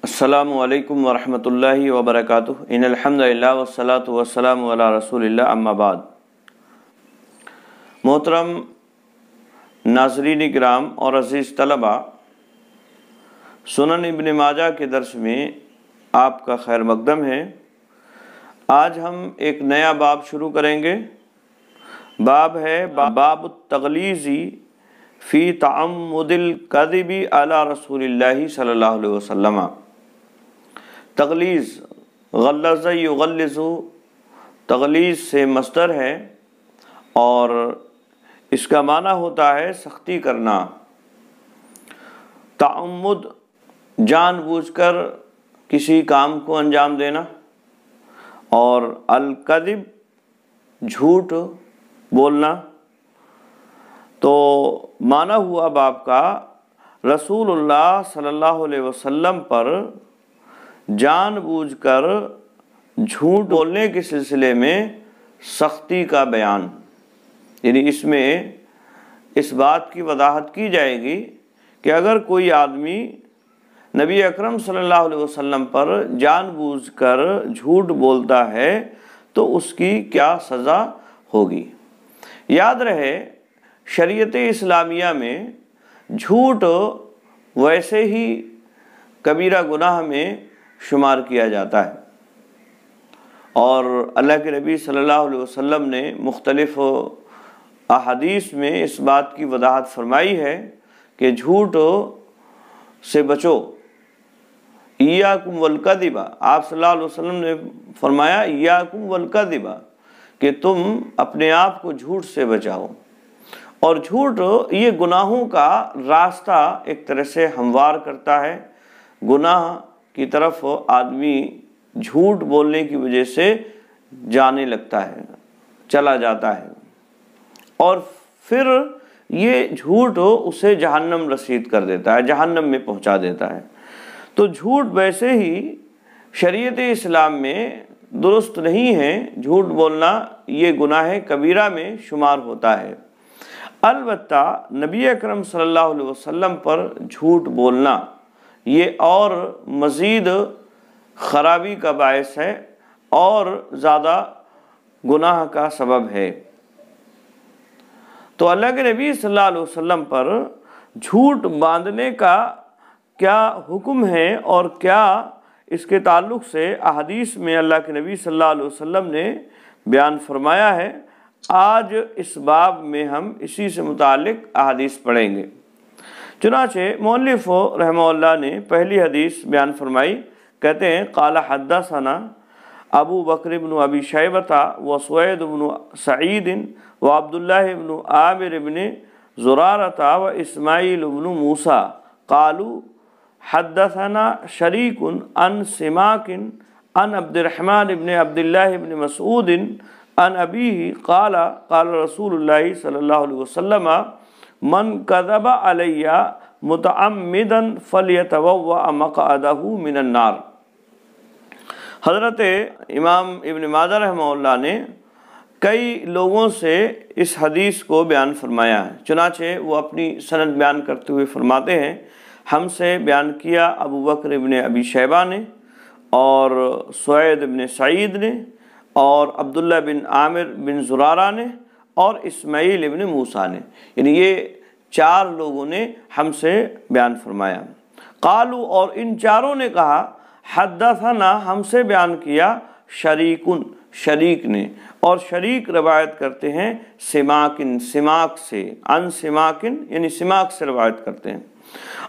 السلام علیکم ورحمۃ اللہ وبرکاتہ۔ ان الحمدللہ والصلاۃ والسلام علی رسول اللہ، اما بعد۔ محترم ناظرین کرام اور عزیز طلبہ، سنن ابن ماجہ کے درس میں آپ کا خیر مقدم ہے۔ آج ہم ایک نیا باب شروع کریں گے۔ باب ہے باب التغلیظ فی تعمد الکذب علی رسول اللہ صلی اللہ علیہ وسلم۔ تغلیظ، غلظ یغلظ، تغلیظ سے مصدر ہے اور اس کا معنی ہوتا ہے سختی کرنا۔ تعمد، جان بوجھ کر کسی کام کو انجام دینا، اور الکذب، جھوٹ بولنا۔ تو معنی ہوا باب کا، رسول اللہ صلی اللہ علیہ وسلم پر جان بوجھ کر جھوٹ بولنے کے سلسلے میں سختی کا بیان، یعنی اس میں اس بات کی وضاحت کی جائے گی کہ اگر کوئی آدمی نبی اکرم صلی اللہ علیہ وسلم پر جان بوجھ کر جھوٹ بولتا ہے تو اس کی کیا سزا ہوگی۔ یاد رہے، شریعت اسلامیہ میں جھوٹ ویسے ہی کبیرہ گناہ میں شمار کیا جاتا ہے، اور اللہ کے نبی صلی اللہ علیہ وسلم نے مختلف احادیث میں اس بات کی وضاحت فرمائی ہے کہ جھوٹ سے بچو، ایاکم والکذب۔ آپ صلی اللہ علیہ وسلم نے فرمایا ایاکم والکذب، کہ تم اپنے آپ کو جھوٹ سے بچاؤ۔ اور جھوٹ یہ گناہوں کا راستہ ایک طرح سے ہموار کرتا ہے، گناہ کی طرف آدمی جھوٹ بولنے کی وجہ سے جانے لگتا ہے، چلا جاتا ہے، اور پھر یہ جھوٹ اسے جہنم رسید کر دیتا ہے، جہنم میں پہنچا دیتا ہے۔ تو جھوٹ ویسے ہی شریعت اسلام میں درست نہیں ہے، جھوٹ بولنا یہ گناہ کبیرہ میں شمار ہوتا ہے۔ البتہ نبی اکرم صلی اللہ علیہ وسلم پر جھوٹ بولنا یہ اور مزید خرابی کا باعث ہے اور زیادہ گناہ کا سبب ہے۔ تو اللہ کے نبی صلی اللہ علیہ وسلم پر جھوٹ باندھنے کا کیا حکم ہے اور کیا اس کے تعلق سے احادیث میں اللہ کے نبی صلی اللہ علیہ وسلم نے بیان فرمایا ہے، آج اس باب میں ہم اسی سے متعلق احادیث پڑھیں گے۔ چنانچہ مؤلف رحمہ اللہ نے پہلی حدیث بیان فرمائی، کہتے ہیں قال حدثنا ابو بکر بن ابی شیبہ و سوید بن سعید و عبداللہ بن عامر بن زرارہ و اسماعیل بن موسیٰ قالوا حدثنا شریک عن سماک عن عبد الرحمن بن عبداللہ بن مسعود عن ابیہ قال قال رسول اللہ صلی اللہ علیہ وسلم من کذب علی متعمدا فلیتبوأ مقعدہ من النار۔ حضرت امام ابن ماجہ رحمہ اللہ نے کئی لوگوں سے اس حدیث کو بیان فرمایا ہے، چنانچہ وہ اپنی سند بیان کرتے ہوئے فرماتے ہیں، ہم سے بیان کیا ابو بکر ابن ابی شیبہ نے اور سوید ابن سعید نے اور عبداللہ بن عامر بن زرارہ نے اور اسماعیل ابن موسیٰ نے، یعنی یہ چار لوگوں نے ہم سے بیان فرمایا۔ قالو، اور ان چاروں نے کہا، حدثنا، ہم سے بیان کیا، شریکن، شریک نے، اور شریک روایت کرتے ہیں سماکن، سماک سے، ان سماکن یعنی سماک سے روایت کرتے ہیں،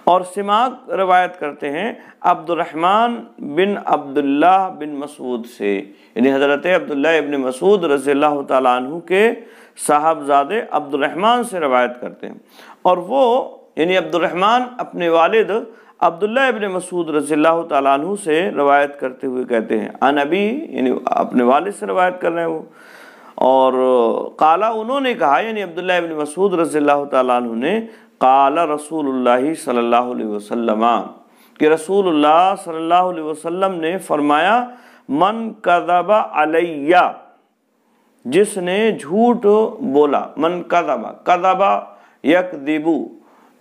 اور سماک روایت کرتے ہیں عبد الرحمن بن عبداللہ بن مسعود سے، یعنی حضرت عبداللہ ابن مسعود رضی اللہ تعالیٰ عنہ کے صاحبزادے عبد الرحمن سے روایت کرتے ہیں، اور وہ یعنی عبد الرحمن اپنے والد عبداللہ ابن مسعود رضی اللہ تعالیٰ عنہ سے روایت کرتے ہوئے کہتے ہیں عن ابی، یعنی اپنے والد سے روایت کر رہے ہیں وہ، اور قالا، انہوں نے کہا، یعنی عبداللہ ابن مسعود رضی اللہ تعالیٰ عنہ نے، قال رسول اللہ صلی اللہ علیہ وسلم، کہ رسول اللہ صلی اللہ علیہ وسلم نے فرمایا، من کذب علی، جس نے جھوٹ بولا، من کذب، کذب یکذب،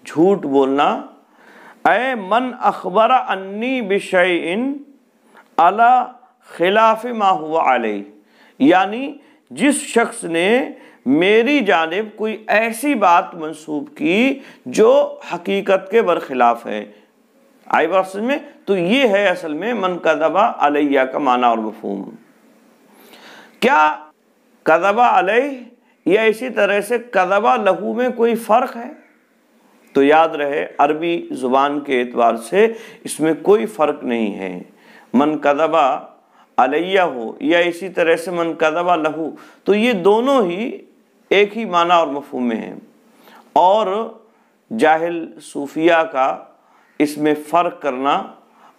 جھوٹ بولنا، اے من اخبر انی بشیء علی خلاف ما ہوا علیہ، یعنی جس شخص نے میری جانب کوئی ایسی بات منسوب کی جو حقیقت کے برخلاف ہے، آئی بات سمجھ میں؟ تو یہ ہے اصل میں من کذب علیہ کا معنی اور مفہوم۔ کیا کذب علیہ یا اسی طرح سے کذب لہو میں کوئی فرق ہے؟ تو یاد رہے عربی زبان کے اعتبار سے اس میں کوئی فرق نہیں ہے، من کذب علیہ ہو یا اسی طرح سے من کذب لہو، تو یہ دونوں ہی ایک ہی معنی اور مفہوم میں ہیں۔ اور جاہل صوفیہ کا اس میں فرق کرنا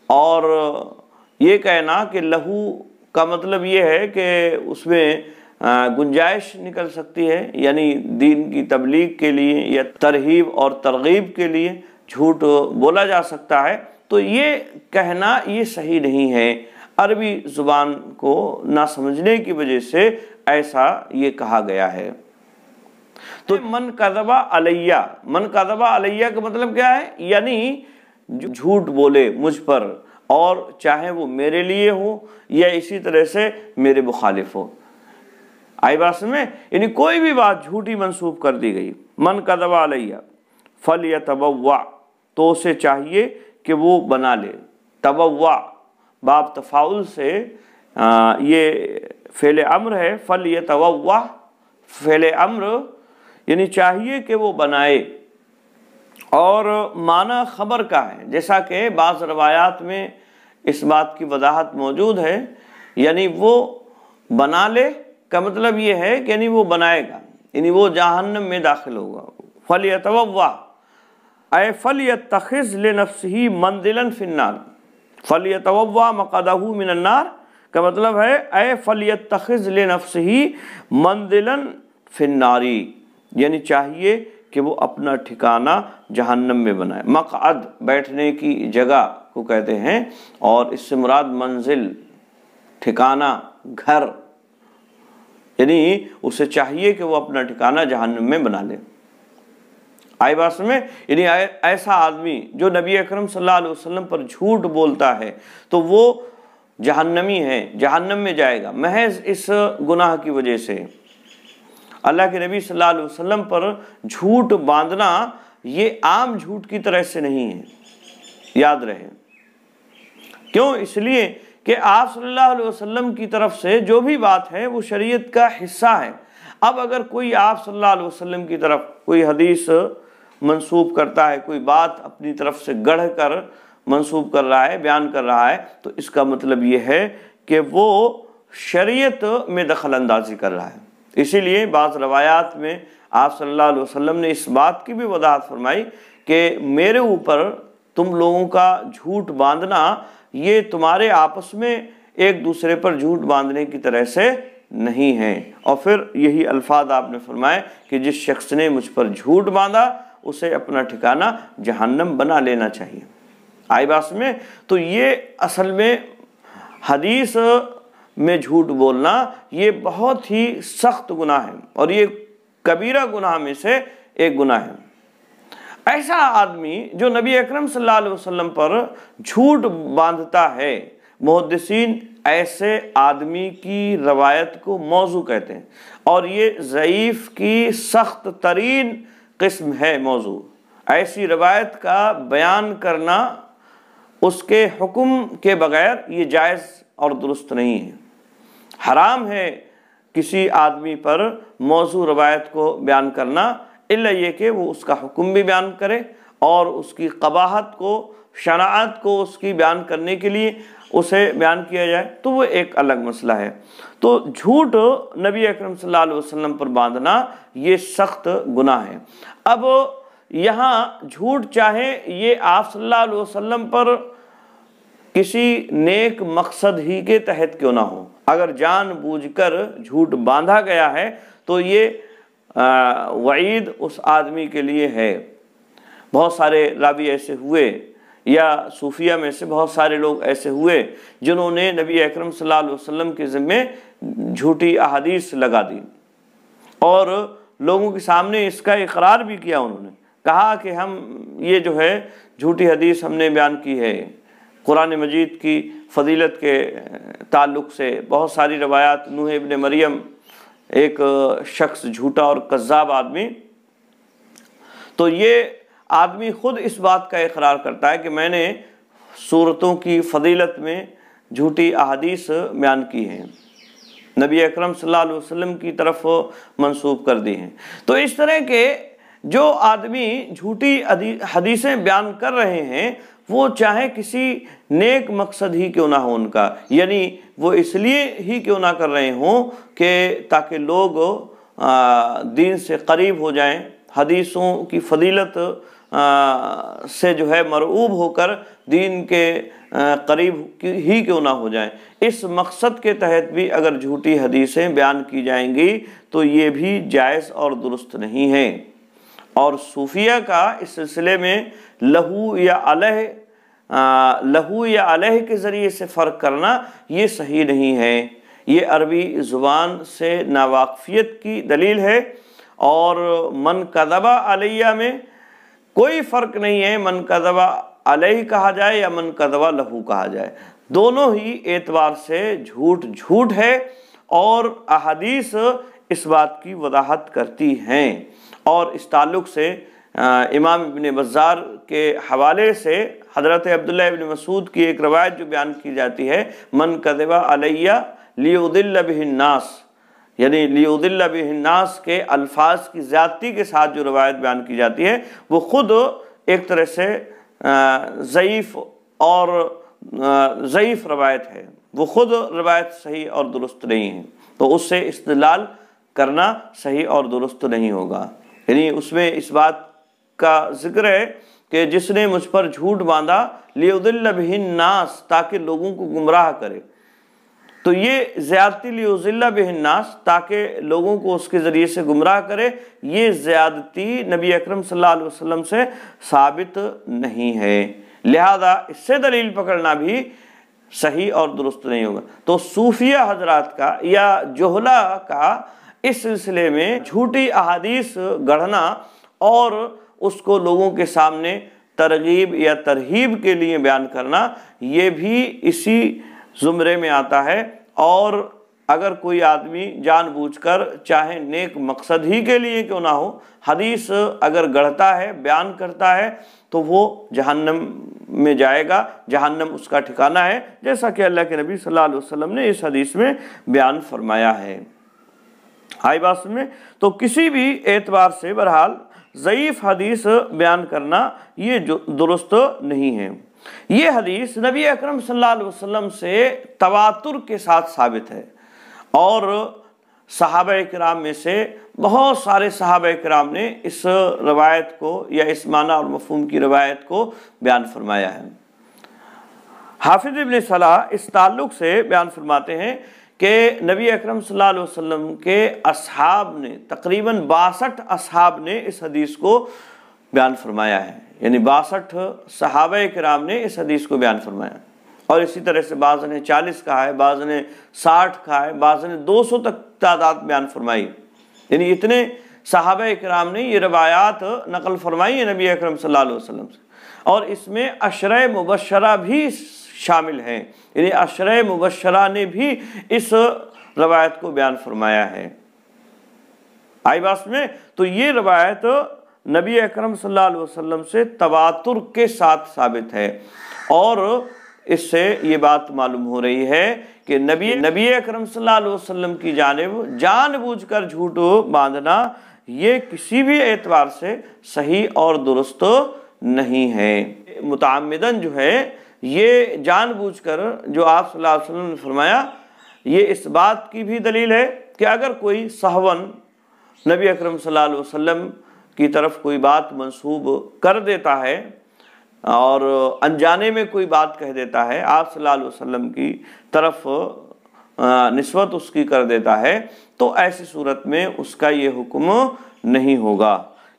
اور یہ کہنا کہ لہو کا مطلب یہ ہے کہ اس میں گنجائش نکل سکتی ہے، یعنی دین کی تبلیغ کے لیے یا ترہیب اور ترغیب کے لیے جھوٹ بولا جا سکتا ہے، تو یہ کہنا یہ صحیح نہیں ہے۔ عربی زبان کو نہ سمجھنے کی وجہ سے ایسا یہ کہا گیا ہے۔ تو من کذب علیہ، من کذب علیہ کا مطلب کیا ہے؟ یعنی جو جھوٹ بولے مجھ پر، اور چاہے وہ میرے لیے ہو یا اسی طرح سے میرے مخالف ہو، آئی بات سمجھ؟ یعنی کوئی بھی بات جھوٹی منسوب کر دی گئی، من کذب علیہ فلیتبوأ، تو اسے چاہیے کہ وہ بنا لے۔ تبوّع باب تفاعل سے یہ فعل امر ہے، فلیتبوأ فعل امر یعنی چاہیے کہ وہ بنائے، اور معنی خبر کا ہے، جیسا کہ بعض روایات میں اس بات کی وضاحت موجود ہے، یعنی وہ بنا لے کا مطلب یہ ہے کہ یعنی وہ بنائے گا، یعنی وہ جہنم میں داخل ہوگا۔ فلیتبوأ اے فلیتخذ لنفسہ منزلا فی النار، فلیتبوأ مقعدہ من النار کا مطلب ہے اے فلیتخذ لنفسہ منزلا فی النار، یعنی چاہیے کہ وہ اپنا ٹھکانہ جہنم میں بنائے۔ مقعد بیٹھنے کی جگہ کو کہتے ہیں، اور اس سے مراد منزل، ٹھکانہ، گھر، یعنی اسے چاہیے کہ وہ اپنا ٹھکانہ جہنم میں بنا لے۔ آئی بات میں؟ یعنی ایسا آدمی جو نبی اکرم صلی اللہ علیہ وسلم پر جھوٹ بولتا ہے تو وہ جہنمی ہے، جہنم میں جائے گا محض اس گناہ کی وجہ سے۔ اللہ کے نبی صلی اللہ علیہ وسلم پر جھوٹ باندھنا یہ عام جھوٹ کی طرح سے نہیں ہے، یاد رہے۔ کیوں؟ اس لیے کہ آپ صلی اللہ علیہ وسلم کی طرف سے جو بھی بات ہے وہ شریعت کا حصہ ہے۔ اب اگر کوئی آپ صلی اللہ علیہ وسلم کی طرف کوئی حدیث منسوب کرتا ہے، کوئی بات اپنی طرف سے گڑھ کر منسوب کر رہا ہے، بیان کر رہا ہے، تو اس کا مطلب یہ ہے کہ وہ شریعت میں دخل اندازی کر رہا ہے۔ اسی لیے بعض روایات میں آپ صلی اللہ علیہ وسلم نے اس بات کی بھی وضاحت فرمائی کہ میرے اوپر تم لوگوں کا جھوٹ باندھنا یہ تمہارے آپس میں ایک دوسرے پر جھوٹ باندھنے کی طرح سے نہیں ہے۔ اور پھر یہی الفاظ آپ نے فرمائے کہ جس شخص نے مجھ پر جھوٹ باندھا اسے اپنا ٹھکانہ جہنم بنا لینا چاہیے۔ آئی بات میں؟ تو یہ اصل میں حدیث میں جھوٹ بولنا یہ بہت ہی سخت گناہ ہے، اور یہ کبیرہ گناہ میں سے ایک گناہ ہے۔ ایسا آدمی جو نبی اکرم صلی اللہ علیہ وسلم پر جھوٹ باندھتا ہے، محدثین ایسے آدمی کی روایت کو موضوع کہتے ہیں، اور یہ ضعیف کی سخت ترین قسم ہے موضوع۔ ایسی روایت کا بیان کرنا اس کے حکم کے بغیر یہ جائز اور درست نہیں ہے۔ حرام ہے کسی آدمی پر موضوع روایت کو بیان کرنا، الا یہ کہ وہ اس کا حکم بھی بیان کرے اور اس کی قباحت کو، شناعت کو اس کی بیان کرنے کے لیے اسے بیان کیا جائے، تو وہ ایک الگ مسئلہ ہے۔ تو جھوٹ نبی اکرم صلی اللہ علیہ وسلم پر باندھنا یہ سخت گناہ ہے۔ اب یہاں جھوٹ چاہے یہ آپ صلی اللہ علیہ وسلم پر کسی نیک مقصد ہی کے تحت کیوں نہ ہو، اگر جان بوجھ کر جھوٹ باندھا گیا ہے تو یہ وعید اس آدمی کے لیے ہے۔ بہت سارے راوی ایسے ہوئے، یا صوفیہ میں سے بہت سارے لوگ ایسے ہوئے جنہوں نے نبی اکرم صلی اللہ علیہ وسلم کے ذمے جھوٹی احادیث لگا دی، اور لوگوں کے سامنے اس کا اقرار بھی کیا انہوں نے، کہا کہ ہم یہ جو ہے جھوٹی حدیث ہم نے بیان کی ہے، قرآن مجید کی فضیلت کے تعلق سے بہت ساری روایات، نوح ابن مریم ایک شخص جھوٹا اور کذاب آدمی، تو یہ آدمی خود اس بات کا اقرار کرتا ہے کہ میں نے سورتوں کی فضیلت میں جھوٹی احادیث بیان کی ہیں، نبی اکرم صلی اللہ علیہ وسلم کی طرف منسوب کر دی ہیں۔ تو اس طرح کے جو آدمی جھوٹی حدیثیں بیان کر رہے ہیں، وہ چاہے کسی نیک مقصد ہی کیوں نہ ہو ان کا، یعنی وہ اس لیے ہی کیوں نہ کر رہے ہوں کہ تاکہ لوگ دین سے قریب ہو جائیں، حدیثوں کی فضیلت سے جو ہے مرعوب ہو کر دین کے قریب ہی کیوں نہ ہو جائیں، اس مقصد کے تحت بھی اگر جھوٹی حدیثیں بیان کی جائیں گی تو یہ بھی جائز اور درست نہیں ہے۔ اور صوفیہ کا اس سلسلے میں لہو یا علیہ کے ذریعے سے فرق کرنا یہ صحیح نہیں ہے، یہ عربی زبان سے ناواقفیت کی دلیل ہے، اور من کذب علیہ میں کوئی فرق نہیں ہے، من کذب علیہ کہا جائے یا من کذب لہو کہا جائے، دونوں ہی اعتبار سے جھوٹ ہے، اور احادیث اس بات کی وضاحت کرتی ہیں۔ اور اس تعلق سے امام ابن بزار کے حوالے سے حضرت عبداللہ ابن مسعود کی ایک روایت جو بیان کی جاتی ہے، من کذب علیہ لیضل بہ الناس، یعنی لیضل بہ الناس کے الفاظ کی زیادتی کے ساتھ جو روایت بیان کی جاتی ہے، وہ خود ایک طرح سے ضعیف روایت ہے، وہ خود روایت صحیح اور درست نہیں ہے، تو اس سے استدلال کرنا صحیح اور درست نہیں ہوگا۔ یعنی اس میں اس بات کا ذکر ہے کہ جس نے مجھ پر جھوٹ باندھا لیضل بہ الناس، تاکہ لوگوں کو گمراہ کرے، تو یہ زیادتی لیضل بہ الناس تاکہ لوگوں کو اس کے ذریعے سے گمراہ کرے، یہ زیادتی نبی اکرم صلی اللہ علیہ وسلم سے ثابت نہیں ہے، لہذا اس سے دلیل پکڑنا بھی صحیح اور درست نہیں ہوگا۔ تو صوفیہ حضرات کا یا جہلہ کا اس سلسلے میں جھوٹی احادیث گڑھنا اور اس کو لوگوں کے سامنے ترغیب یا ترہیب کے لیے بیان کرنا، یہ بھی اسی زمرے میں آتا ہے۔ اور اگر کوئی آدمی جان بوجھ کر چاہے نیک مقصد ہی کے لیے کیوں نہ ہو حدیث اگر گڑھتا ہے، بیان کرتا ہے، تو وہ جہنم میں جائے گا، جہنم اس کا ٹھکانہ ہے، جیسا کہ اللہ کے نبی صلی اللہ علیہ وسلم نے اس حدیث میں بیان فرمایا ہے۔ ہائی بات میں تو کسی بھی اعتبار سے بہرحال ضعیف حدیث بیان کرنا یہ درست نہیں ہے۔ یہ حدیث نبی اکرم صلی اللہ علیہ وسلم سے تواتر کے ساتھ ثابت ہے، اور صحابہ کرام میں سے بہت سارے صحابہ کرام نے اس روایت کو یا اس معنی اور مفہوم کی روایت کو بیان فرمایا ہے۔ حافظ ابن صلاح اس تعلق سے بیان فرماتے ہیں کہ نبی اکرم صلی اللہ علیہ وسلم کے اصحاب نے تقریباً 62 اصحاب نے اس حدیث کو بیان فرمایا ہے، یعنی 62 صحابہ کرام نے اس حدیث کو بیان فرمایا، اور اسی طرح سے بعض نے 40 کہا ہے، بعض نے 60 کہا ہے، بعض نے 200 تک تعداد بیان فرمائی، یعنی اتنے صحابہ کرام نے یہ روایات نقل فرمائی ہے نبی اکرم صلی اللہ علیہ وسلم سے، اور اس میں عشرہ مبشرہ بھی شامل ہیں، یعنی عشرہ مبشرہ نے بھی اس روایت کو بیان فرمایا ہے۔ آئی بات میں تو یہ روایت نبی اکرم صلی اللہ علیہ وسلم سے تواتر کے ساتھ ثابت ہے، اور اس سے یہ بات معلوم ہو رہی ہے کہ نبی اکرم صلی اللہ علیہ وسلم کی جانب جان بوجھ کر جھوٹ باندھنا یہ کسی بھی اعتبار سے صحیح اور درست نہیں ہے۔ متعمدن جو ہے یہ جان بوجھ کر جو آپ صلی اللہ علیہ وسلم نے فرمایا، یہ اس بات کی بھی دلیل ہے کہ اگر کوئی سہون نبی اکرم صلی اللہ علیہ وسلم کی طرف کوئی بات منسوب کر دیتا ہے اور انجانے میں کوئی بات کہہ دیتا ہے، آپ صلی اللہ علیہ وسلم کی طرف نسبت اس کی کر دیتا ہے، تو ایسی صورت میں اس کا یہ حکم نہیں ہوگا۔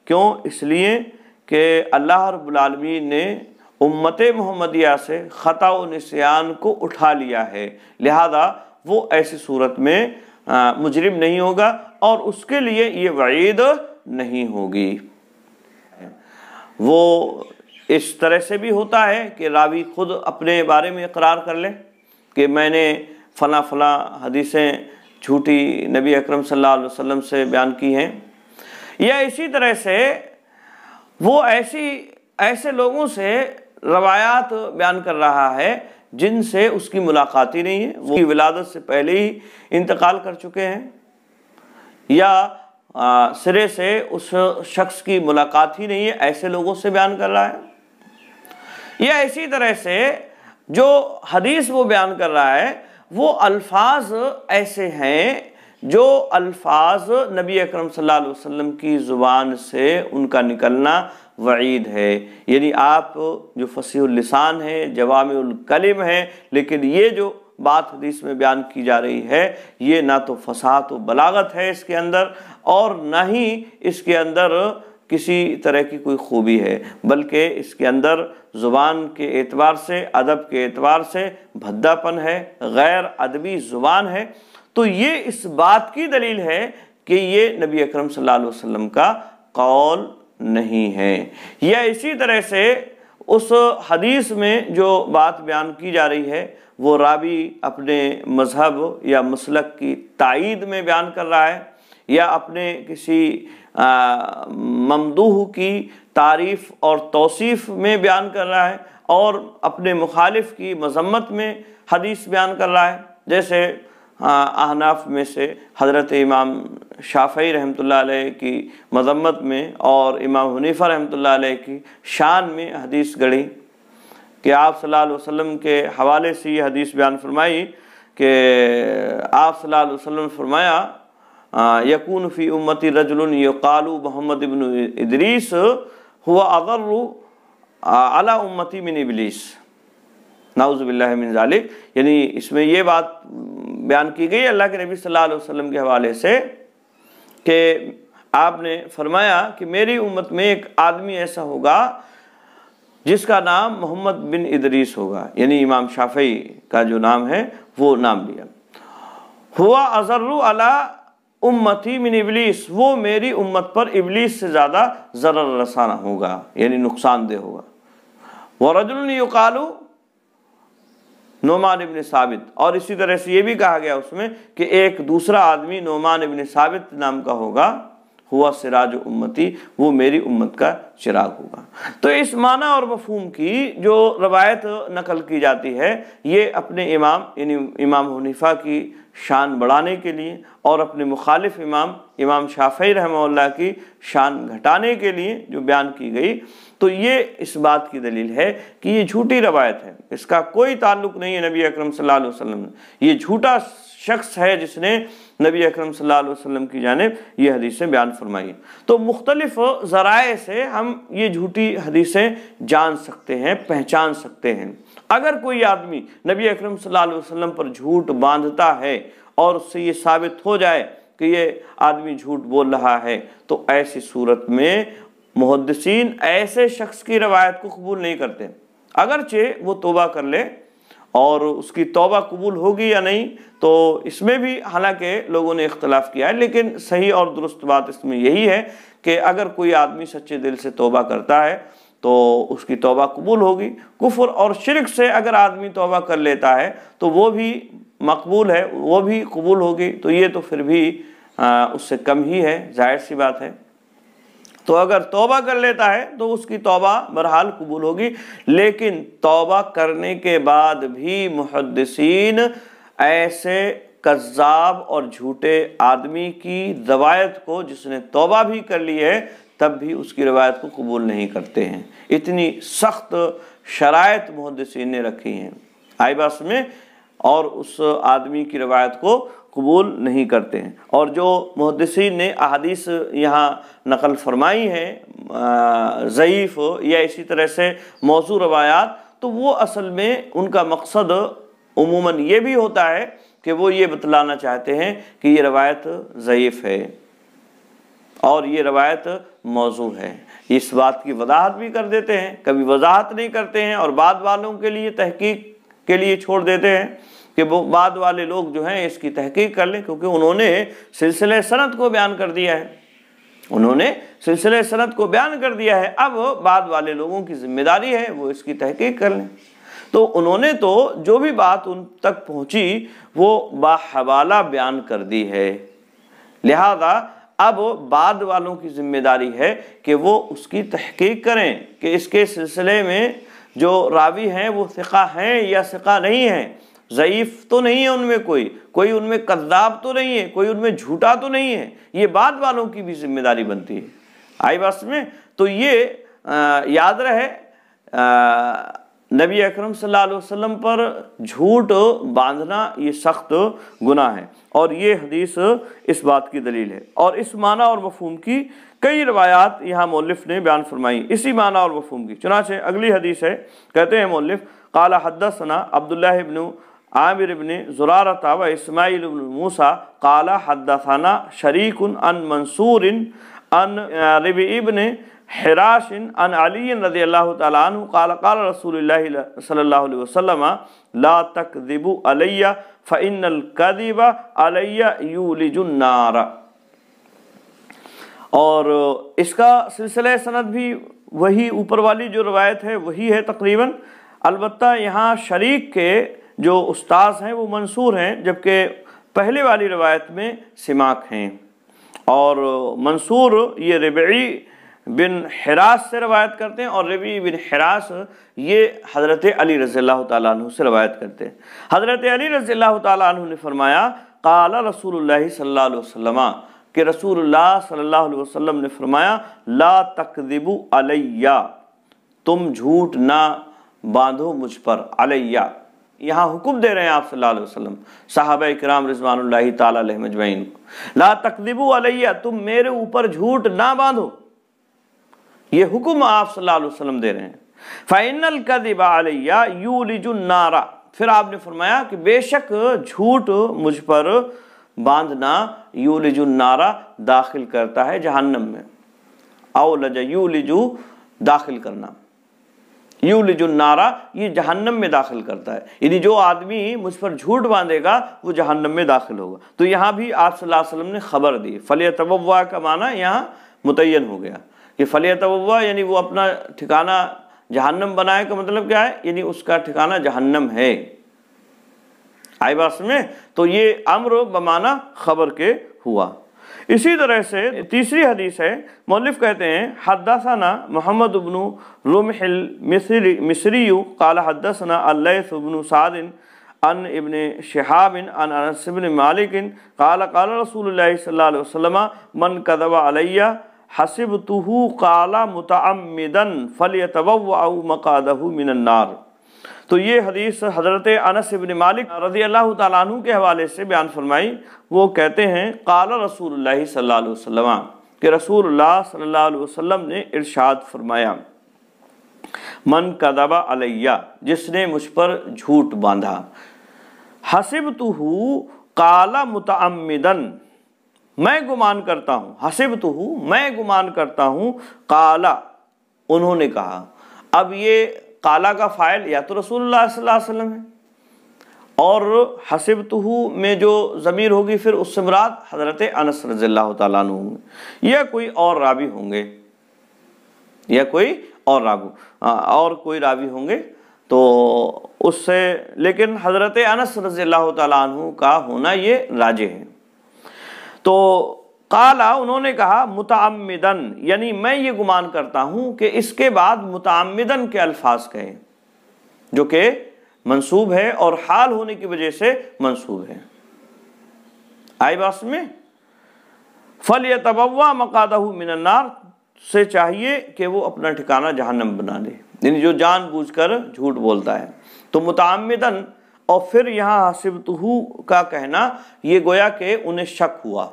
کیوں؟ اس لیے کہ اللہ رب العالمین نے امت محمدیہ سے خطا و نسیان کو اٹھا لیا ہے، لہذا وہ ایسی صورت میں مجرم نہیں ہوگا اور اس کے لیے یہ وعید نہیں ہوگی۔ وہ اس طرح سے بھی ہوتا ہے کہ راوی خود اپنے بارے میں اقرار کر لے کہ میں نے فلاں فلاں حدیثیں جھوٹی نبی اکرم صلی اللہ علیہ وسلم سے بیان کی ہیں، یا اسی طرح سے وہ ایسے لوگوں سے روایات بیان کر رہا ہے جن سے اس کی ملاقات ہی نہیں ہے، وہ ولادت سے پہلے ہی انتقال کر چکے ہیں، یا سرے سے اس شخص کی ملاقات ہی نہیں ہے، ایسے لوگوں سے بیان کر رہا ہے۔ یا اسی طرح سے جو حدیث وہ بیان کر رہا ہے وہ الفاظ ایسے ہیں جو الفاظ نبی اکرم صلی اللہ علیہ وسلم کی زبان سے ان کا نکلنا وعید ہے، یعنی آپ جو فصیح اللسان ہیں، جوامع الکلم ہیں، لیکن یہ جو بات حدیث میں بیان کی جا رہی ہے یہ نہ تو فصاحت و بلاغت ہے اس کے اندر، اور نہ ہی اس کے اندر کسی طرح کی کوئی خوبی ہے، بلکہ اس کے اندر زبان کے اعتبار سے، ادب کے اعتبار سے بھدا پن ہے، غیر ادبی زبان ہے۔ تو یہ اس بات کی دلیل ہے کہ یہ نبی اکرم صلی اللہ علیہ وسلم کا قول نہیں ہے۔ یا اسی طرح سے اس حدیث میں جو بات بیان کی جا رہی ہے وہ راوی اپنے مذہب یا مسلک کی تائید میں بیان کر رہا ہے، یا اپنے کسی ممدوح کی تعریف اور توصیف میں بیان کر رہا ہے، اور اپنے مخالف کی مذمت میں حدیث بیان کر رہا ہے۔ جیسے احناف میں سے حضرت امام شافعی رحمۃ اللہ علیہ کی مذمت میں اور امام حنیفہ رحمۃ اللہ علیہ کی شان میں حدیث گڑھی کہ آپ صلی اللہ علیہ وسلم کے حوالے سے یہ حدیث بیان فرمائی کہ آپ صلی اللہ علیہ وسلم نے فرمایا یکون فی امتی رجل یقال محمد ابن ادریس هو اضر علی امتی من ابلیس، نعوذ باللہ من ذالک، یعنی اس میں یہ بات بیان کی گئی اللہ کے نبی صلی اللہ علیہ وسلم کے حوالے سے کہ آپ نے فرمایا کہ میری امت میں ایک آدمی ایسا ہوگا جس کا نام محمد بن ادریس ہوگا، یعنی امام شافعی کا جو نام ہے وہ نام لیا، ہوا اضر علی امتی من ابلیس، وہ میری امت پر ابلیس سے زیادہ ضرر رسانا ہوگا، یعنی نقصان دہ ہوگا۔ ورجل یقال نعمان ابن ثابت، اور اسی طرح سے یہ بھی کہا گیا اس میں کہ ایک دوسرا آدمی نعمان ابن ثابت نام کا ہوگا، ہوا سراج امتی، وہ میری امت کا چراغ ہوگا۔ تو اس معنی اور مفہوم کی جو روایت نقل کی جاتی ہے یہ اپنے امام یعنی امام حنیفہ کی شان بڑھانے کے لیے اور اپنے مخالف امام شافعی رحمہ اللہ کی شان گھٹانے کے لیے جو بیان کی گئی، تو یہ اس بات کی دلیل ہے کہ یہ جھوٹی روایت ہے، اس کا کوئی تعلق نہیں ہے نبی اکرم صلی اللہ علیہ وسلم، یہ جھوٹا شخص ہے جس نے نبی اکرم صلی اللہ علیہ وسلم کی جانب یہ حدیثیں بیان فرمائی۔ تو مختلف ذرائع سے ہم یہ جھوٹی حدیثیں جان سکتے ہیں، پہچان سکتے ہیں۔ اگر کوئی آدمی نبی اکرم صلی اللہ علیہ وسلم پر جھوٹ باندھتا ہے اور اس سے یہ ثابت ہو جائے کہ یہ آدمی جھوٹ بول رہا ہے، تو ایسی صورت میں محدثین ایسے شخص کی روایت کو قبول نہیں کرتے، اگرچہ وہ توبہ کر لے، اور اس کی توبہ قبول ہوگی یا نہیں تو اس میں بھی حالانکہ لوگوں نے اختلاف کیا ہے، لیکن صحیح اور درست بات اس میں یہی ہے کہ اگر کوئی آدمی سچے دل سے توبہ کرتا ہے تو اس کی توبہ قبول ہوگی۔ کفر اور شرک سے اگر آدمی توبہ کر لیتا ہے تو وہ بھی مقبول ہے، وہ بھی قبول ہوگی، تو یہ تو پھر بھی اس سے کم ہی ہے، ظاہر سی بات ہے۔ تو اگر توبہ کر لیتا ہے تو اس کی توبہ بہرحال قبول ہوگی، لیکن توبہ کرنے کے بعد بھی محدثین ایسے کذاب اور جھوٹے آدمی کی روایت کو، جس نے توبہ بھی کر لی ہے تب بھی اس کی روایت کو قبول نہیں کرتے ہیں۔ اتنی سخت شرائط محدثین نے رکھی ہیں آئی بات میں، اور اس آدمی کی روایت کو قبول نہیں کرتے ہیں۔ اور جو محدثین نے احادیث یہاں نقل فرمائی ہیں ضعیف یا اسی طرح سے موضوع روایات، تو وہ اصل میں ان کا مقصد عموماً یہ بھی ہوتا ہے کہ وہ یہ بتلانا چاہتے ہیں کہ یہ روایت ضعیف ہے اور یہ روایت موضوع ہے، اس بات کی وضاحت بھی کر دیتے ہیں، کبھی وضاحت نہیں کرتے ہیں اور بعد والوں کے لیے تحقیق کے لیے چھوڑ دیتے ہیں کہ وہ بعد والے لوگ جو ہیں اس کی تحقیق کر لیں، کیونکہ انہوں نے سلسلہ سند کو بیان کر دیا ہے۔ انہوں نے سلسلہ سند کو بیان کر دیا ہے، اب بعد والے لوگوں کی ذمہ داری ہے وہ اس کی تحقیق کر لیں۔ تو انہوں نے تو جو بھی بات ان تک پہنچی وہ باحوالہ بیان کر دی ہے، لہذا اب بعد والوں کی ذمہ داری ہے کہ وہ اس کی تحقیق کریں کہ اس کے سلسلے میں جو راوی ہیں وہ ثقہ ہیں یا ثقہ نہیں ہیں، ضعیف تو نہیں ہے ان میں کوئی ان میں کذاب تو نہیں ہے، کوئی ان میں جھوٹا تو نہیں ہے، یہ بعد والوں کی بھی ذمہ داری بنتی ہے۔ آئی بات میں؟ تو یہ یاد رہے نبی اکرم صلی اللہ علیہ وسلم پر جھوٹ باندھنا یہ سخت گناہ ہے، اور یہ حدیث اس بات کی دلیل ہے، اور اس معنی اور مفہوم کی کئی روایات یہاں مؤلف نے بیان فرمائی اسی معنی اور مفہوم کی۔ چنانچہ اگلی حدیث ہے، کہتے ہیں مؤلف قال حدثنا عبداللہ ابن عامر ابن زرارة و اسماعیل ابن موسیٰ قال حدثنا شریک عن منصور عن ربیع ابن حراش عن علی رضی اللہ تعالیٰ عنہ قال قال رسول اللہ صلی اللہ علیہ وسلم لا تکذبوا علی فإن الکذب علی یولج النار۔ اور اس کا سلسلہ سند بھی وہی اوپر والی جو روایت ہے وہی ہے تقریباً، البتہ یہاں شریک کے جو استاذ ہیں وہ منصور ہیں، جبکہ پہلے والی روایت میں سماک ہیں، اور منصور یہ ربیع بن حراس سے روایت کرتے ہیں، اور ربیع بن حراس یہ حضرت علی رضی اللہ تعالیٰ عنہ سے روایت کرتے ہیں۔ حضرت علی رضی اللہ تعالیٰ عنہ نے فرمایا قال رسول اللہ صلی اللہ علیہ وسلم، کہ رسول اللہ صلی اللہ علیہ وسلم نے فرمایا لا تکذبوا علی، تم جھوٹ نہ باندھو مجھ پر، علیہ یہاں حکم دے رہے ہیں آپ صلی اللہ علیہ وسلم صحابہ کرام رضوان اللہ تعالیٰ علیہم اجمعین کو، لا تکذبوا علیہ، تم میرے اوپر جھوٹ نہ باندھو، یہ حکم آپ صلی اللہ علیہ وسلم دے رہے ہیں۔ فَإِنَّ الْكَذِبَ عَلَيَّ يُولِجُ النَّارَ، پھر آپ نے فرمایا کہ بے شک جھوٹ مجھ پر باندھنا یولج النار داخل کرتا ہے جہنم میں، اولج یولجو داخل کرنا، یولج النار یہ جہنم میں داخل کرتا ہے، یعنی جو آدمی مجھ پر جھوٹ باندھے گا وہ جہنم میں داخل ہوگا۔ تو یہاں بھی آپ صلی اللہ علیہ وسلم نے خبر دی، فَلْيَتَبَوَّأْ کا معنی یہاں متعین ہو گیا کہ فَلْيَتَبَوَّأْ یعنی وہ اپنا ٹھکانہ جہنم بنائے کا مطلب کیا ہے، یعنی اس کا ٹھکانہ جہنم ہے۔ آئی بات میں؟ تو یہ امر بمعنی خبر کے ہوا۔ اسی طرح سے تیسری حدیث ہے، مؤلف کہتے ہیں حدثنا محمد بن رمح المصری قال حدثنا اللیث بن سعد عن ابن شہاب عن انس بن مالک قال قال رسول اللہ صلی اللہ علیہ وسلم من کذب علی حسبته قال متعمدا فلیتبوأ مقعدہ من النار۔ تو یہ حدیث حضرت انس بن مالک رضی اللہ تعالیٰ عنہ کے حوالے سے بیان فرمائی، وہ کہتے ہیں قال رسول اللہ صلی اللہ علیہ وسلم، کہ رسول اللہ صلی اللہ علیہ وسلم نے ارشاد فرمایا من کذب علیہ، جس نے مجھ پر جھوٹ باندھا، حسبتہ قال متعمدا، میں گمان کرتا ہوں، حسبتہ میں گمان کرتا ہوں، قال انہوں نے کہا، اب یہ قالا کا فاعل یا تو رسول اللہ صلی اللہ علیہ وسلم ہے، اور حسبتہ میں جو ضمیر ہوگی پھر اس سے مراد حضرت انس رضی اللہ تعالیٰ عنہ ہوں گے، یا کوئی اور راوی ہوں گے، یا کوئی اور کوئی راوی ہوں گے، تو اس سے لیکن حضرت انس رضی اللہ تعالیٰ عنہ کا ہونا یہ راجح ہے۔ تو قالا انہوں نے کہا متعمدن، یعنی میں یہ گمان کرتا ہوں کہ اس کے بعد متعمدن کے الفاظ کہیں، جو کہ منصوب ہے اور حال ہونے کی وجہ سے منصوب ہے۔ آئی بات میں؟ فَلْيَتَبَوَّأْ مَقْعَدَهُ مِنَ النَّارِ سے چاہیے کہ وہ اپنا ٹھکانہ جہنم بنا لے، یعنی جو جان بوجھ کر جھوٹ بولتا ہے۔ تو متعمدن اور پھر یہاں حسبتہ کا کہنا یہ گویا کہ انہیں شک ہوا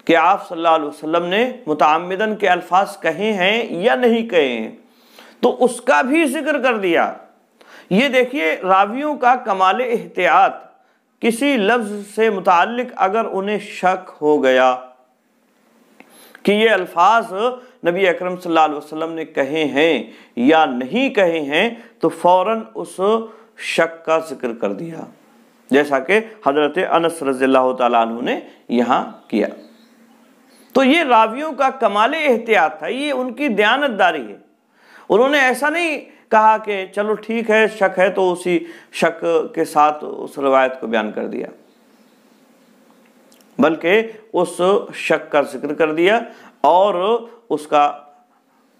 کہ آپ صلی اللہ علیہ وسلم نے متعمدن کے الفاظ کہے ہیں یا نہیں کہے ہیں، تو اس کا بھی ذکر کر دیا۔ یہ دیکھیے راویوں کا کمال احتیاط، کسی لفظ سے متعلق اگر انہیں شک ہو گیا کہ یہ الفاظ نبی اکرم صلی اللہ علیہ وسلم نے کہے ہیں یا نہیں کہے ہیں، تو فوراً اس شک کا ذکر کر دیا، جیسا کہ حضرت انس رضی اللہ تعالیٰ عنہ نے یہاں کیا۔ تو یہ راویوں کا کمال احتیاط تھا، یہ ان کی دیانتداری ہے۔ انہوں نے ایسا نہیں کہا کہ چلو ٹھیک ہے شک ہے تو اسی شک کے ساتھ اس روایت کو بیان کر دیا، بلکہ اس شک کا ذکر کر دیا اور اس کا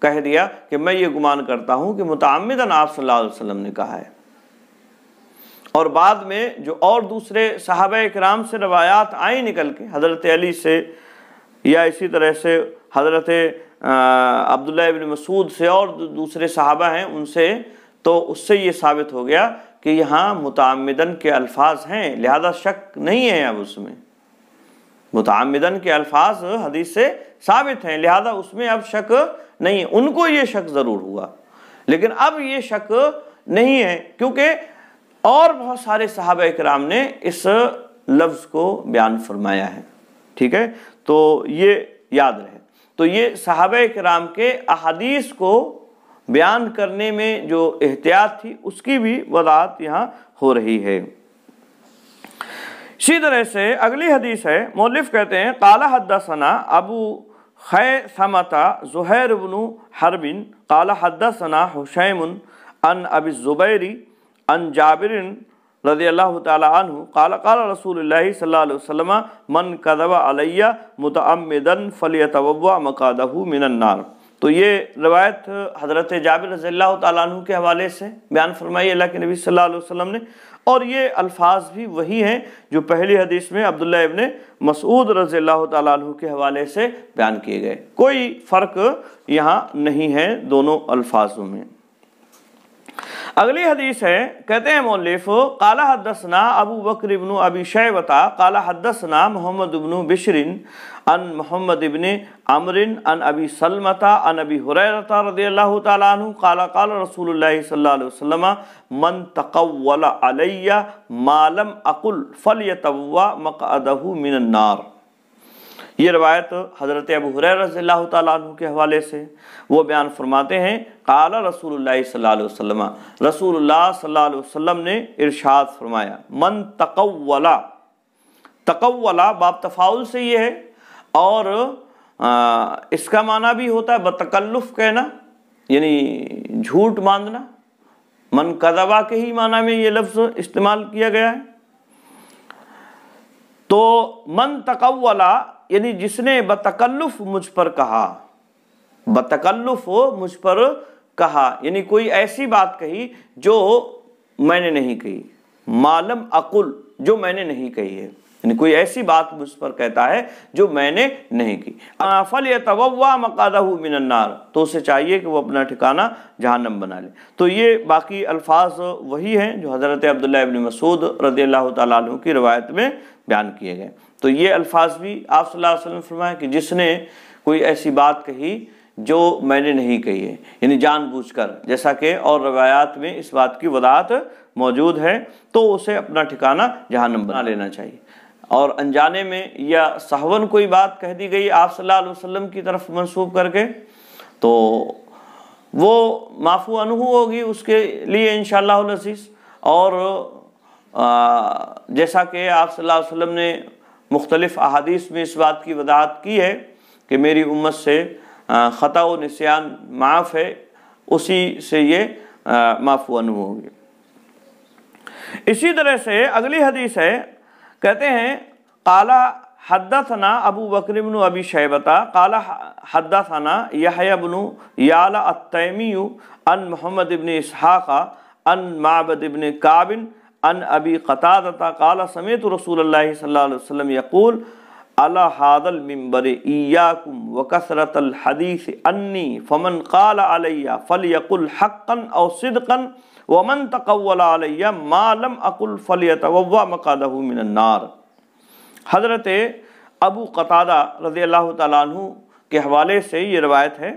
کہہ دیا کہ میں یہ گمان کرتا ہوں کہ متعمداً آپ صلی اللہ علیہ وسلم نے کہا ہے۔ اور بعد میں جو اور دوسرے صحابہ کرام سے روایات آئیں نکل کے، حضرت علی سے یا اسی طرح سے حضرت عبداللہ ابن مسعود سے اور دوسرے صحابہ ہیں ان سے، تو اس سے یہ ثابت ہو گیا کہ یہاں متعمدن کے الفاظ ہیں، لہذا شک نہیں ہے اب اس میں۔ متعمدن کے الفاظ حدیث سے ثابت ہیں، لہذا اس میں اب شک نہیں ہے۔ ان کو یہ شک ضرور ہوا، لیکن اب یہ شک نہیں ہے کیونکہ اور بہت سارے صحابہ کرام نے اس لفظ کو بیان فرمایا ہے، ٹھیک ہے، تو یہ یاد رہے۔ تو یہ صحابہ کرام کے احادیث کو بیان کرنے میں جو احتیاط تھی اس کی بھی وضاحت یہاں ہو رہی ہے۔ اسی طرح سے اگلی حدیث ہے، مؤلف کہتے ہیں قال حدثنا ابو خیثمۃ زہیر بن حرب قال حدثنا حشیم عن ابی الزبیر عن جابر رضی اللہ تعالی عنہ قال قال رسول اللہ صلی اللہ علیہ وسلم من کذب علی متعمدا فلیتبوأ مقعدہ من النار۔ تو یہ روایت حضرت جابر رضی اللہ تعالیٰ عنہ کے حوالے سے بیان فرمائی اللہ کے نبی صلی اللہ علیہ وسلم نے، اور یہ الفاظ بھی وہی ہیں جو پہلی حدیث میں عبداللہ ابن مسعود رضی اللہ تعالیٰ عنہ کے حوالے سے بیان کیے گئے، کوئی فرق یہاں نہیں ہے دونوں الفاظوں میں۔ اگلی حدیث ہے، کہتے ہیں مؤلف قال حدثنا ابو بکر بن ابی شیبۃ قال حدثنا محمد بن بشر عن محمد بن عمرو عن ابی سلمۃ عن ابی ہریرہ رضی اللہ تعالی عنہ قال قال رسول اللہ صلی اللہ علیہ وسلم من تقول علی ما لم اقل فلیتبوأ مقعدہ من النار۔ یہ روایت حضرت ابو ہریرہ رضی اللہ تعالیٰ عنہ کے حوالے سے وہ بیان فرماتے ہیں قال رسول اللہ صلی اللہ علیہ وسلم، رسول اللہ صلی اللہ علیہ وسلم نے ارشاد فرمایا من تقولا، تقولا باب تفاعل سے یہ ہے، اور اس کا معنی بھی ہوتا ہے بتکلف کہنا، یعنی جھوٹ باندھنا، من کذبا کے ہی معنی میں یہ لفظ استعمال کیا گیا ہے۔ تو من تقولا یعنی جس نے بتکلف مجھ پر کہا، بتکلف مجھ پر کہا یعنی کوئی ایسی بات کہی جو میں نے نہیں کہی، معلم اقل جو میں نے نہیں کہی ہے، یعنی کوئی ایسی بات مجھ پر کہتا ہے جو میں نے نہیں کی، فَلْيَتَبَوَّأْ مَقْعَدَهُ مِنَ النَّارِ، تو اسے چاہیے کہ وہ اپنا ٹھکانہ جہنم بنا لے۔ تو یہ باقی الفاظ وہی ہیں جو حضرت عبداللہ ابن مسعود رضی اللہ تعالیٰ عنہ کی روایت میں بیان کیے گئے۔ تو یہ الفاظ بھی آپ صلی اللہ علیہ وسلم فرمایا کہ جس نے کوئی ایسی بات کہی جو میں نے نہیں کہی ہے، یعنی جان بوجھ کر، جیسا کہ اور روایات میں اس بات کی وضاحت موجود ہے، تو اسے اپنا ٹھکانہ جہنم بنا لینا چاہیے۔ اور انجانے میں یا سہون کوئی بات کہہ دی گئی آپ صلی اللہ علیہ وسلم کی طرف منسوب کر کے تو وہ معفو عنہ ہوگی اس کے لیے انشاءاللہ العزیز، اور جیسا کہ آپ صلی اللہ علیہ وسلم نے مختلف احادیث میں اس بات کی وضاحت کی ہے کہ میری امت سے خطا و نسیان معاف ہے، اسی سے یہ معفو عنہ ہوگی۔ اسی طرح سے اگلی حدیث ہے، کہتے ہیں قال حدثنا ابو بکر بن ابی شیبۃ قال حدثنا یحییٰ بن یعلى التیمی عن محمد بن اسحاق عن معبد بن کعب عن ابی قتادہ قال سمعت رسول اللہ صلی اللہ علیہ وسلم یقول علی ھذا المنبر ایاکم وکثرۃ الحدیث انی فمن قال علی فلیقل حقا او صدقا ومن تقول علی ما لم اقل فلیتبوأ مقعدہ من النار۔ حضرت ابو قتادہ رضی اللہ تعالیٰ عنہ کے حوالے سے یہ روایت ہے،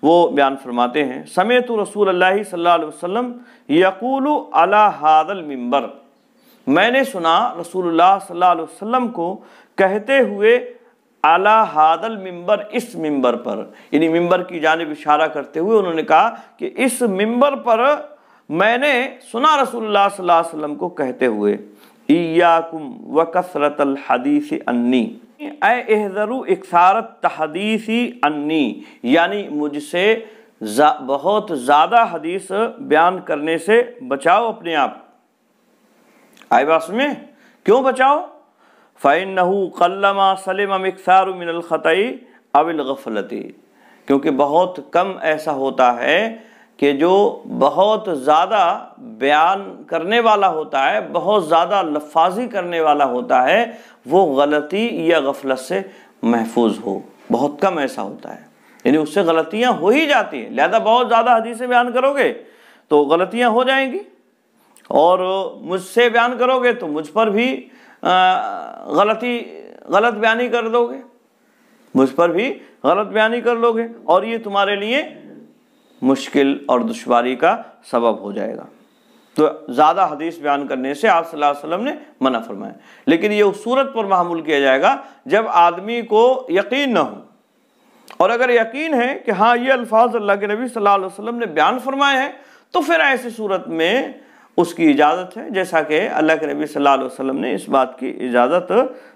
وہ بیان فرماتے ہیں سمعت رسول اللہ صلی اللہ علیہ وسلم یقول علی ھذا المنبر، میں نے سنا رسول اللہ صلی اللہ علیہ وسلم کو کہتے ہوئے علی ھذا المنبر، اس منبر پر، یعنی منبر کی جانب اشارہ کرتے ہوئے انہوں نے کہا کہ اس منبر پر میں نے سنا رسول اللہ صلی اللہ علیہ وسلم کو کہتے ہوئے ایاکم وکثرۃ الحدیث انی، اے احذروا اکثارت تحدیثی انی، یعنی مجھ سے بہت زیادہ حدیث بیان کرنے سے بچاؤ اپنے آپ۔ آئی بات میں کیوں بچاؤ؟ فَإِنَّهُ قَلَّمَا سَلِمَ مِكْثَارُ مِنَ الْخَطَئِ أَوِ الْغَفْلَةِ، کیونکہ بہت کم ایسا ہوتا ہے کہ جو بہت زیادہ بیان کرنے والا ہوتا ہے، بہت زیادہ لفاظی کرنے والا ہوتا ہے، وہ غلطی یا غفلت سے محفوظ ہو۔ بہت کم ایسا ہوتا ہے، یعنی اس سے غلطیاں ہو ہی جاتی ہیں، لہذا بہت زیادہ حدیثیں بیان کرو گے تو غلطیاں ہو جائیں گی، اور مجھ سے بیان کرو گے تو مجھ پر بھی غلط بیانی کر دو گے، مجھ پر بھی غلط بیانی کر لو گے، اور یہ تمہارے لیے مشکل اور دشواری کا سبب ہو جائے گا۔ تو زیادہ حدیث بیان کرنے سے آپ صلی اللہ علیہ وسلم نے منع فرمایا، لیکن یہ اس صورت پر محمول کیا جائے گا جب آدمی کو یقین نہ ہو، اور اگر یقین ہے کہ ہاں یہ الفاظ اللہ کے نبی صلی اللہ علیہ وسلم نے بیان فرمائے ہیں تو پھر ایسی صورت میں اس کی اجازت ہے، جیسا کہ اللہ کے نبی صلی اللہ علیہ وسلم نے اس بات کی اجازت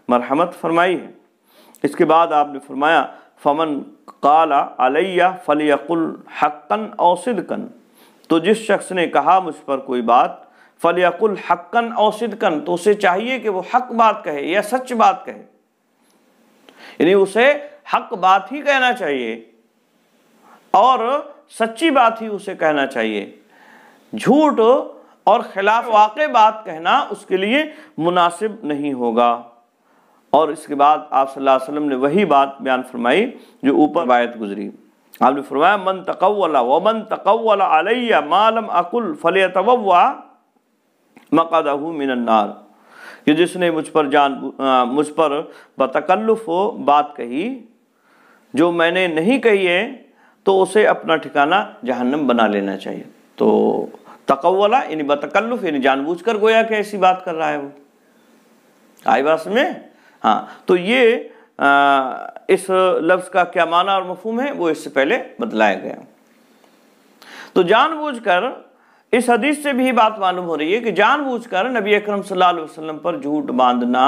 مرحمت فرمائی ہے۔ اس کے بعد آپ نے فرمایا فمن قال علیہ فلیقل حقا او صدقا، تو جس شخص نے کہا مجھ پر کوئی بات، فلیقل حقا او صدقا، تو اسے چاہیے کہ وہ حق بات کہے یا سچ بات کہے، یعنی اسے حق بات ہی کہنا چاہیے اور سچی بات ہی اسے کہنا چاہیے، جھوٹ اور خلاف واقع بات کہنا اس کے لیے مناسب نہیں ہوگا۔ اور اس کے بعد آپ صلی اللہ علیہ وسلم نے وہی بات بیان فرمائی جو اوپر روایت گزری۔ آپ نے فرمایا من تقول ومن تقول علی ما لم اقل فلیتبوأ مقعدہ من النار، کہ جس نے مجھ پر بتکلف بات کہی جو میں نے نہیں کہی ہے تو اسے اپنا ٹھکانہ جہنم بنا لینا چاہیے۔ تو تقولا یعنی بتکلف، یعنی جان بوجھ کر گویا کہ ایسی بات کر رہا ہے وہ۔ آئی بات میں؟ ہاں، تو یہ اس لفظ کا کیا معنی اور مفہوم ہے وہ اس سے پہلے بتلایا گیا۔ تو جان بوجھ کر، اس حدیث سے بھی بات معلوم ہو رہی ہے کہ جان بوجھ کر نبی اکرم صلی اللہ علیہ وسلم پر جھوٹ باندھنا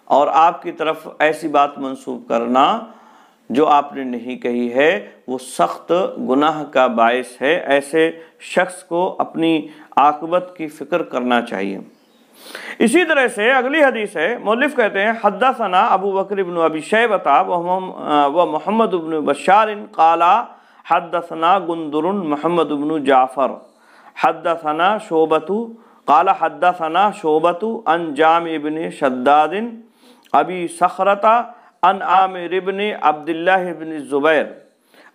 اور آپ کی طرف ایسی بات منسوب کرنا جو آپ نے نہیں کہی ہے وہ سخت گناہ کا باعث ہے۔ ایسے شخص کو اپنی عاقبت کی فکر کرنا چاہیے۔ اسی طرح سے اگلی حدیث ہے، مؤلف کہتے ہیں حدثنا ابو بکر بن ابی شیبہ و محمد بن بشار قال حدثنا گندر محمد بن جعفر حدثنا شعبۃ قال حدثنا شعبۃ عن جامع بن شداد ابی صخرۃ عن عامر بن عبد اللہ بن الزبیر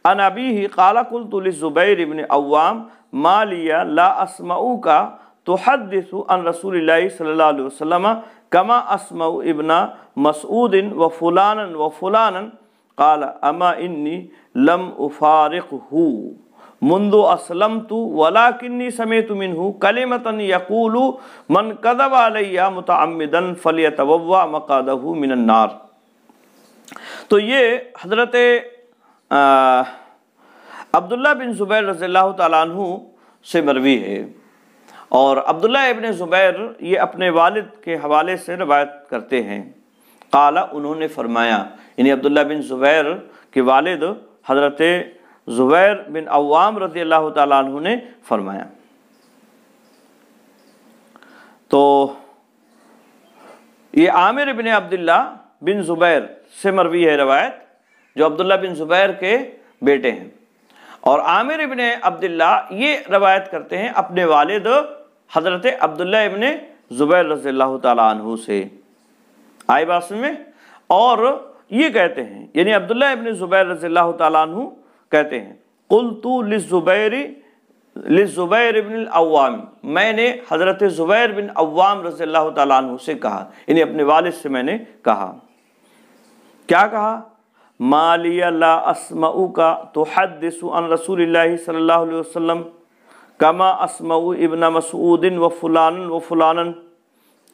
عن ابیہ قال قلت للزبیر بن عوام ما لی لا اسمعک تحدث عن رسول اللہ صلی اللہ علیہ وسلم کما اسمع ابن مسعود وفلانا وفلانا قال اما انی لم افارقہ منذ اسلمت ولکنی سمعت منہ کلمۃ یقول من کذب علی متعمدا فلیتبوأ مقعدہ من النار۔ تو یہ حضرت عبداللہ بن زبیر رضی اللہ تعالیٰ عنہ سے مروی ہے، اور عبداللہ ابن زبیر یہ اپنے والد کے حوالے سے روایت کرتے ہیں۔ قال، انہوں نے فرمایا، یعنی عبداللہ بن زبیر کے والد حضرت زبیر بن عوام رضی اللہ تعالیٰ عنہ نے فرمایا۔ تو یہ عامر بن عبداللہ بن زبیر سے مروی ہے روایت، جو عبداللہ بن زبیر کے بیٹے ہیں، اور عامر ابن عبداللہ یہ روایت کرتے ہیں اپنے والد حضرت عبداللہ ابن زبیر رضی اللہ تعالیٰ عنہ سے۔ آئی بات سمجھ میں؟ اور یہ کہتے ہیں، یعنی عبداللہ ابن زبیر رضی اللہ تعالیٰ عنہ کہتے ہیں قلت للزبیر بن العوام، میں نے حضرت زبیر بن عوام رضی اللہ تعالیٰ عنہ سے کہا، یعنی اپنے والد سے میں نے کہا، کیا کہا؟ ما لی لا اسمعک تحدث عن رسول اللہ صلی اللہ علیہ وسلم کما اسمع ابن مسعود وفلانا وفلانا،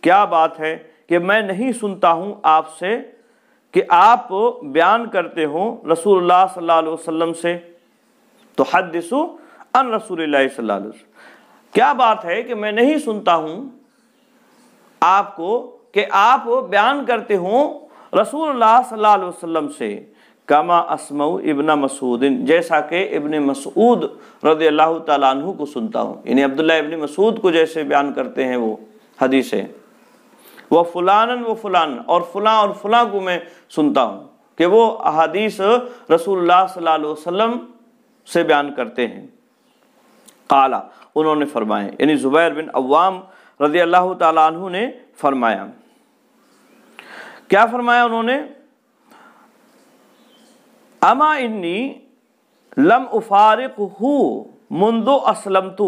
کیا بات ہے کہ میں نہیں سنتا ہوں آپ سے کہ آپ بیان کرتے ہوں رسول اللہ صلی اللہ علیہ وسلم سے، تحدث عن رسول اللہ صلی اللہ علیہ وسلم، کیا بات ہے کہ میں نہیں سنتا ہوں آپ کو کہ آپ بیان کرتے ہوں رسول اللہ صلی اللہ علیہ وسلم سے کما اسمع ابن مسعود، جیسا کہ ابن مسعود رضی اللہ تعالیٰ عنہ کو سنتا ہوں، یعنی عبداللہ ابن مسعود کو جیسے بیان کرتے ہیں وہ حدیثیں، وہ فلانن و فلان، اور فلاں کو میں سنتا ہوں کہ وہ احادیث رسول اللہ صلی اللہ علیہ وسلم سے بیان کرتے ہیں۔ قالا، انہوں نے فرمایا، یعنی زبیر بن عوام رضی اللہ تعالیٰ عنہ نے فرمایا، کیا فرمایا انہوں نے؟ اما انی لم افارقہ منذ اسلمت،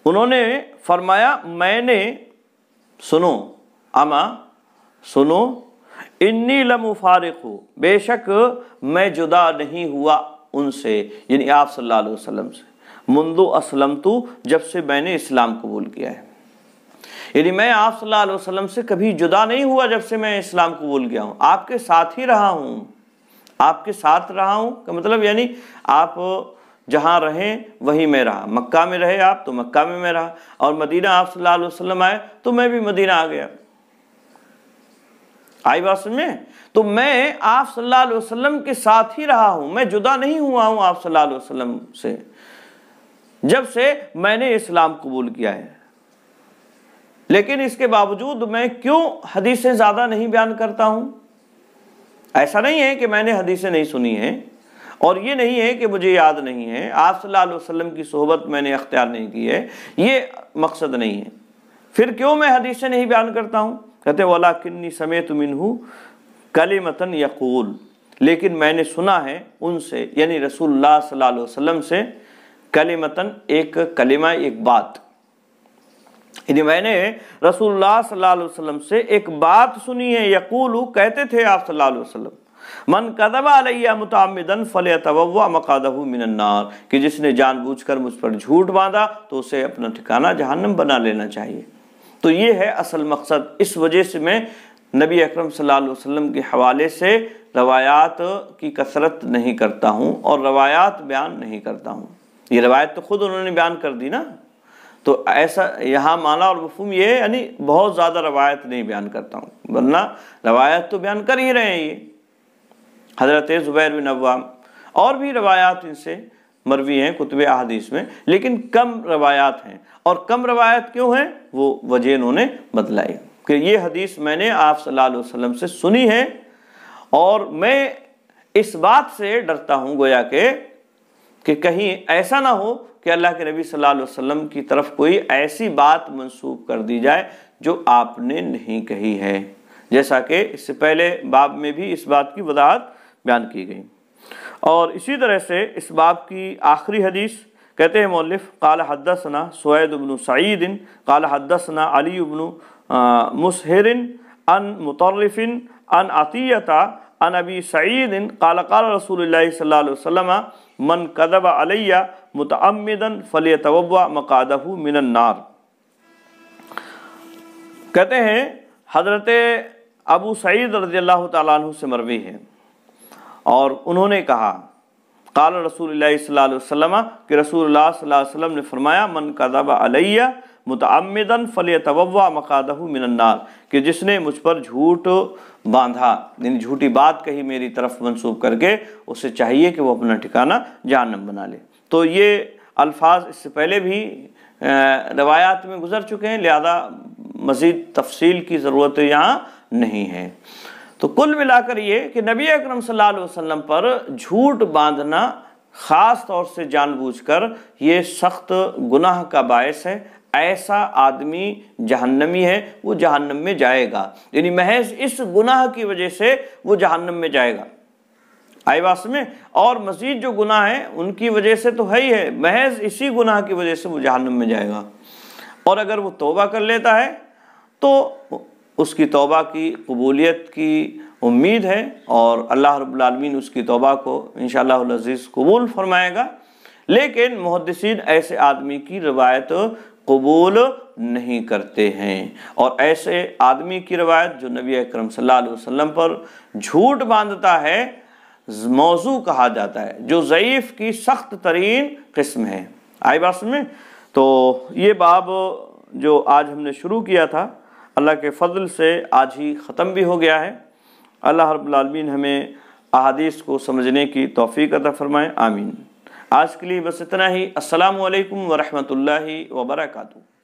انہوں نے فرمایا میں نے، سنو، اما سنو، انی لم افارقہ، بے شک میں جدا نہیں ہوا ان سے، یعنی آپ صلی اللہ علیہ وسلم سے، منذ اسلمت، جب سے میں نے اسلام قبول کیا ہے، یعنی میں آپ صلی اللہ علیہ وسلم سے کبھی جدا نہیں ہوا جب سے میں اسلام قبول کیا ہوں، آپ کے ساتھ ہی رہا ہوں، آپ کے ساتھ رہا ہوں کا مطلب یعنی آپ جہاں رہیں وہیں میں رہا، مکہ میں رہے آپ تو مکہ میں رہا، اور مدینہ آپ صلی اللہ علیہ وسلم آئے تو میں بھی مدینہ آ گیا۔ آئی بات سمجھ میں؟ تو میں آپ صلی اللہ علیہ وسلم کے ساتھ ہی رہا ہوں، میں جدا نہیں ہوا ہوں آپ صلی اللہ علیہ وسلم سے جب سے میں نے اسلام قبول کیا ہے۔ لیکن اس کے باوجود میں کیوں حدیثیں زیادہ نہیں بیان کرتا ہوں؟ ایسا نہیں ہے کہ میں نے حدیثیں نہیں سنی ہیں، اور یہ نہیں ہے کہ مجھے یاد نہیں ہے، آپ صلی اللہ علیہ وسلم کی صحبت میں نے اختیار نہیں کی ہے، یہ مقصد نہیں ہے۔ پھر کیوں میں حدیثیں نہیں بیان کرتا ہوں؟ کہتے ہیں وَلَكِنِّي سَمِعْتُ مِنْهُ كَلِمَةً يَقُولُ، لیکن میں نے سنا ہے ان سے، یعنی رسول اللہ صلی اللہ علیہ وسلم سے، کلمتاً، ایک کلمہ، ایک بات، یعنی میں نے رسول اللہ صلی اللہ علیہ وسلم سے ایک بات سنی ہے، یقول، کہتے تھے آپ صلی اللہ علیہ وسلم، من کذب علی متعمدا فلیتبوأ مقعدہ من النار، کہ جس نے جان بوجھ کر مجھ پر جھوٹ باندھا تو اسے اپنا ٹھکانہ جہنم بنا لینا چاہیے۔ تو یہ ہے اصل مقصد، اس وجہ سے میں نبی اکرم صلی اللہ علیہ وسلم کے حوالے سے روایات کی کثرت نہیں کرتا ہوں اور روایات بیان نہیں کرتا ہوں۔ یہ روایت تو خود انہوں نے بیان کر دی نا، تو ایسا یہاں معنی اور مفہوم یہ ہے، یعنی بہت زیادہ روایت نہیں بیان کرتا ہوں، ورنہ روایت تو بیان کر ہی رہے ہیں یہ حضرت زبیر بن عوام، اور بھی روایات ان سے مروی ہیں کتب احادیث میں، لیکن کم روایات ہیں۔ اور کم روایت کیوں ہیں؟ وہ وجہ انہوں نے بتلائی کہ یہ حدیث میں نے آپ صلی اللہ علیہ وسلم سے سنی ہے، اور میں اس بات سے ڈرتا ہوں گویا کہ کہیں ایسا نہ ہو کہ اللہ کے نبی صلی اللہ علیہ وسلم کی طرف کوئی ایسی بات منسوب کر دی جائے جو آپ نے نہیں کہی ہے، جیسا کہ اس سے پہلے باب میں بھی اس بات کی وضاحت بیان کی گئی۔ اور اسی طرح سے اس باب کی آخری حدیث کہتے ہیں مؤلف، قال حدثنا سوید بن سعید قال حدثنا علی بن مسہر عن مطرف عن عطیۃ عن ابی سعید قال قال رسول اللہ صلی اللہ علیہ وسلم من کذب علی متعمدا فلیتبوأ مقعدہ من النار۔ کہتے ہیں حضرت ابو سعید رضی اللہ تعالیٰ عنہ سے مروی ہے، اور انہوں نے کہا قال رسول اللہ صلی اللہ علیہ وسلم، کہ رسول اللہ صلی اللہ علیہ وسلم نے فرمایا من کذب علی متعمدا فلیتبوأ مقعدہ من النار، کہ جس نے مجھ پر جھوٹ باندھا، یعنی جھوٹی بات کہی میری طرف منسوب کر کے، اسے چاہیے کہ وہ اپنا ٹھکانہ جہنم بنا لے۔ تو یہ الفاظ اس سے پہلے بھی روایات میں گزر چکے ہیں، لہذا مزید تفصیل کی ضرورت یہاں نہیں ہے۔ تو کل ملا کر یہ کہ نبی اکرم صلی اللہ علیہ وسلم پر جھوٹ باندھنا خاص طور سے جان بوجھ کر یہ سخت گناہ کا باعث ہے، ایسا آدمی جہنمی ہے، وہ جہنم میں جائے گا، یعنی محض اس گناہ کی وجہ سے وہ جہنم میں جائے گا۔ آئی بات میں؟ اور مزید جو گناہ ہیں ان کی وجہ سے تو ہے ہی ہے، محض اسی گناہ کی وجہ سے وہ جہنم میں جائے گا۔ اور اگر وہ توبہ کر لیتا ہے تو اس کی توبہ کی قبولیت کی امید ہے، اور اللہ رب العالمین اس کی توبہ کو انشاءاللہ العزیز قبول فرمائے گا۔ لیکن محدثین ایسے آدمی کی روایت قبول نہیں کرتے ہیں، اور ایسے آدمی کی روایت جو نبی اکرم صلی اللہ علیہ وسلم پر جھوٹ باندھتا ہے موضوع کہا جاتا ہے، جو ضعیف کی سخت ترین قسم ہے۔ آئی بات میں؟ تو یہ باب جو آج ہم نے شروع کیا تھا، اللہ کے فضل سے آج ہی ختم بھی ہو گیا ہے، اللہ رب العالمین ہمیں احادیث کو سمجھنے کی توفیق عطا فرمائے، آمین۔ آج کے لیے بس اتنا ہی۔ السلام علیکم ورحمۃ اللہ وبرکاتہ۔